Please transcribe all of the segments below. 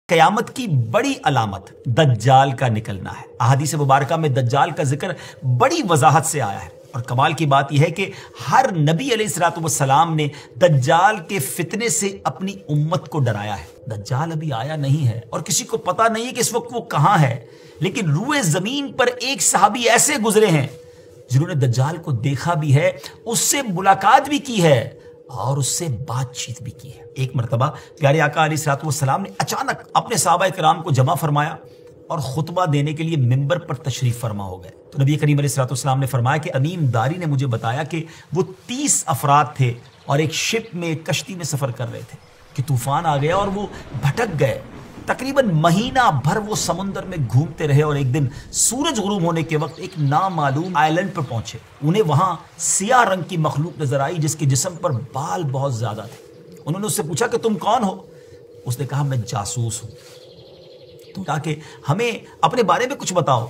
قیامت کی بڑی علامت دجال کا نکلنا ہے۔ احادیث مبارکہ میں دجال کا ذکر بڑی وضاحت سے آیا ہے، اور کمال کی بات یہ ہے کہ ہر نبی علیہ السلام نے دجال کے فتنے سے اپنی امت کو ڈرایا ہے۔ دجال ابھی آیا نہیں ہے اور کسی کو پتا نہیں ہے کہ اس وقت وہ کہاں ہے، لیکن روئے زمین پر ایک صحابی ایسے گزرے ہیں جنہوں نے دجال کو دیکھا بھی ہے، اس سے ملاقات بھی کی ہے اور اس سے بات چیت بھی کی ہے۔ ایک مرتبہ پیارے آقا علیہ السلام نے اچانک اپنے صحابہ کرام کو جمع فرمایا اور خطبہ دینے کے لیے ممبر پر تشریف فرما ہو گئے۔ تو نبی کریم علیہ السلام نے فرمایا کہ تمیم داری نے مجھے بتایا کہ وہ 30 افراد تھے اور ایک شپ میں، ایک کشتی میں سفر کر رہے تھے کہ طوفان آ گیا اور وہ بھٹک گئے۔ تقریباً مہینہ بھر وہ سمندر میں گھومتے رہے اور ایک دن سورج غروب ہونے کے وقت ایک نامعلوم آئلینڈ پر پہنچے۔ انہیں وہاں سیاہ رنگ کی مخلوق نظر آئی جس کے جسم پر بال بہت زیادہ تھے۔ انہوں نے اس سے پوچھا کہ تم کون ہو؟ اس نے کہا میں جاسوس ہوں۔ تو کہا کہ ہمیں اپنے بارے میں کچھ بتاؤ۔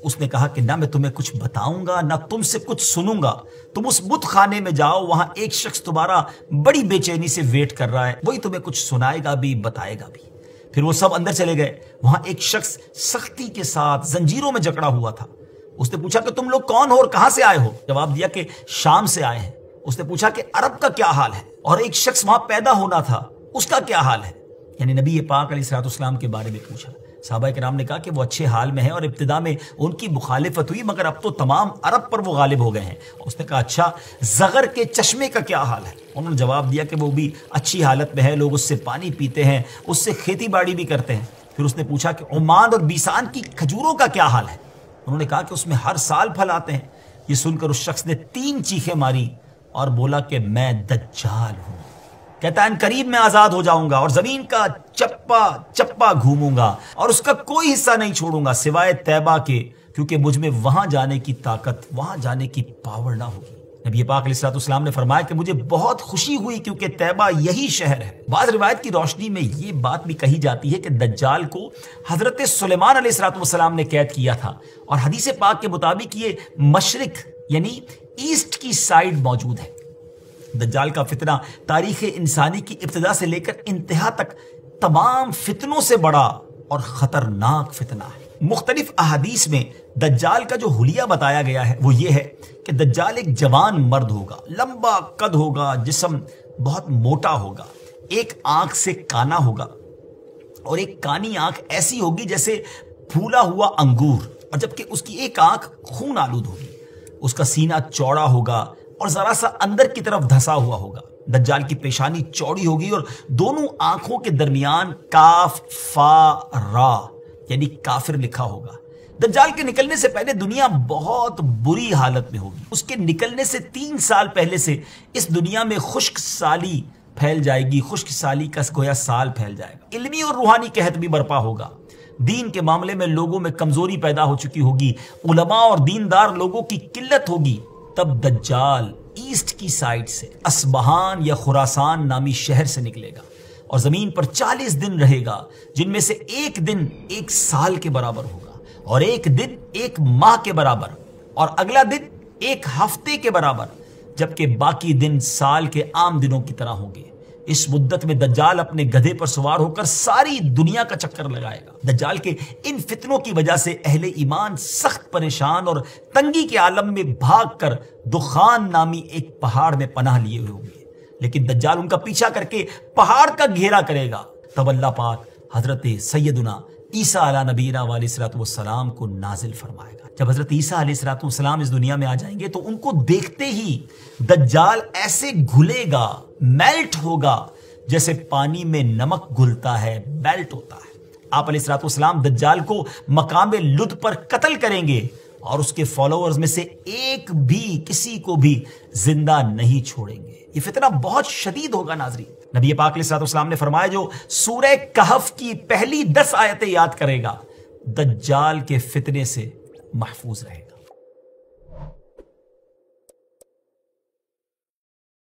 اس نے کہا کہ نہ میں تمہیں کچھ بتاؤں گا نہ تم سے کچھ سنوں گا، تم اس بت خانے میں جاؤ، وہاں ایک شخص تمہارا بڑی بے چینی سے ویٹ کر رہا ہے، وہی تمہیں کچھ سنائے گا بھی بتائے گا بھی۔ پھر وہ سب اندر چلے گئے۔ وہاں ایک شخص سختی کے ساتھ زنجیروں میں جکڑا ہوا تھا۔ اس نے پوچھا کہ تم لوگ کون ہو اور کہاں سے آئے ہو؟ جواب دیا کہ شام سے آئے ہیں۔ اس نے پوچھا کہ عرب کا کیا حال ہے؟ اور ایک شخص وہاں پیدا ہونا تھا، اس کا کیا حال ہے؟ یعنی نبی پاک علیہ السلام کے بارے میں پوچھا۔ صحابہ کرام نے کہا کہ وہ اچھے حال میں ہیں اور ابتدا میں ان کی مخالفت ہوئی، مگر اب تو تمام عرب پر وہ غالب ہو گئے ہیں۔ اس نے کہا اچھا زغر کے چشمے کا کیا حال ہے؟ انہوں نے جواب دیا کہ وہ بھی اچھی حالت میں ہے، لوگ اس سے پانی پیتے ہیں، اس سے کھیتی باڑی بھی کرتے ہیں۔ پھر اس نے پوچھا کہ عمان اور بیسان کی کھجوروں کا کیا حال ہے؟ انہوں نے کہا کہ اس میں ہر سال پھل آتے ہیں۔ یہ سن کر اس شخص نے 3 چیخیں ماری اور بولا کہ میں دجال ہوں۔ کہتا ہے ان قریب میں آزاد ہو جاؤں گا اور زمین کا چپا چپا گھوموں گا اور اس کا کوئی حصہ نہیں چھوڑوں گا سوائے طیبہ کے، کیونکہ مجھ میں وہاں جانے کی طاقت، وہاں جانے کی پاور نہ ہوگی۔ نبی پاک علیہ السلام نے فرمایا کہ مجھے بہت خوشی ہوئی کیونکہ طیبہ یہی شہر ہے۔ بعض روایت کی روشنی میں یہ بات بھی کہی جاتی ہے کہ دجال کو حضرت سلیمان علیہ السلام نے قید کیا تھا، اور حدیث پاک کے مطابق یہ مشرق یعنی ایسٹ کی سائیڈ موجود ہے۔ دجال کا فتنہ تاریخ انسانی کی ابتدا سے لے کر انتہا تک تمام فتنوں سے بڑا اور خطرناک فتنہ ہے۔ مختلف احادیث میں دجال کا جو حلیہ بتایا گیا ہے وہ یہ ہے کہ دجال ایک جوان مرد ہوگا، لمبا قد ہوگا، جسم بہت موٹا ہوگا، ایک آنکھ سے کانا ہوگا اور ایک کانی آنکھ ایسی ہوگی جیسے پھولا ہوا انگور، اور جبکہ اس کی ایک آنکھ خون آلود ہوگی۔ اس کا سینہ چوڑا ہوگا اور ذرا سا اندر کی طرف دھسا ہوا ہوگا۔ دجال کی پیشانی چوڑی ہوگی اور دونوں آنکھوں کے درمیان کاف فا را یعنی کافر لکھا ہوگا۔ دجال کے نکلنے سے پہلے دنیا بہت بری حالت میں ہوگی۔ اس کے نکلنے سے 3 سال پہلے سے اس دنیا میں خشک سالی پھیل جائے گی، خشک سالی کا گویا سال پھیل جائے گا۔ علمی اور روحانی قحط بھی برپا ہوگا۔ دین کے معاملے میں لوگوں میں کمزوری پیدا ہو چکی ہوگی، علماء اور دیندار لوگوں کی قلت ہوگی۔ تب دجال ایسٹ کی سائڈ سے اصبہان یا خراسان نامی شہر سے نکلے گا اور زمین پر 40 دن رہے گا، جن میں سے ایک دن 1 سال کے برابر ہوگا، اور ایک دن 1 ماہ کے برابر، اور اگلا دن 1 ہفتے کے برابر، جبکہ باقی دن سال کے عام دنوں کی طرح ہوں گے۔ اس مدت میں دجال اپنے گدھے پر سوار ہو کر ساری دنیا کا چکر لگائے گا۔ دجال کے ان فتنوں کی وجہ سے اہل ایمان سخت پریشان اور تنگی کے عالم میں بھاگ کر دخان نامی ایک پہاڑ میں پناہ لیے ہوئے ہوں گے، لیکن دجال ان کا پیچھا کر کے پہاڑ کا گھیرا کرے گا۔ تب اللہ پاک حضرت سیدنا عیسیٰ علیہ نبینا علیہ السلام کو نازل فرمائے گا۔ جب حضرت عیسیٰ علیہ السلام اس دنیا میں آ جائیں گے تو ان کو دیکھتے ہی دجال ایسے گھلے گا، میلٹ ہوگا، جیسے پانی میں نمک گھلتا ہے، میلٹ ہوتا ہے۔ آپ علیہ السلام دجال کو مقام لد پر قتل کریں گے اور اس کے فالوورز میں سے ایک بھی کسی کو بھی زندہ نہیں چھوڑیں گے۔ یہ فتنہ بہت شدید ہوگا ناظرین۔ نبی پاک علیہ السلام نے فرمایا جو سورہ کہف کی پہلی 10 آیتیں یاد کرے گا دجال کے فتنے سے محفوظ رہے گا۔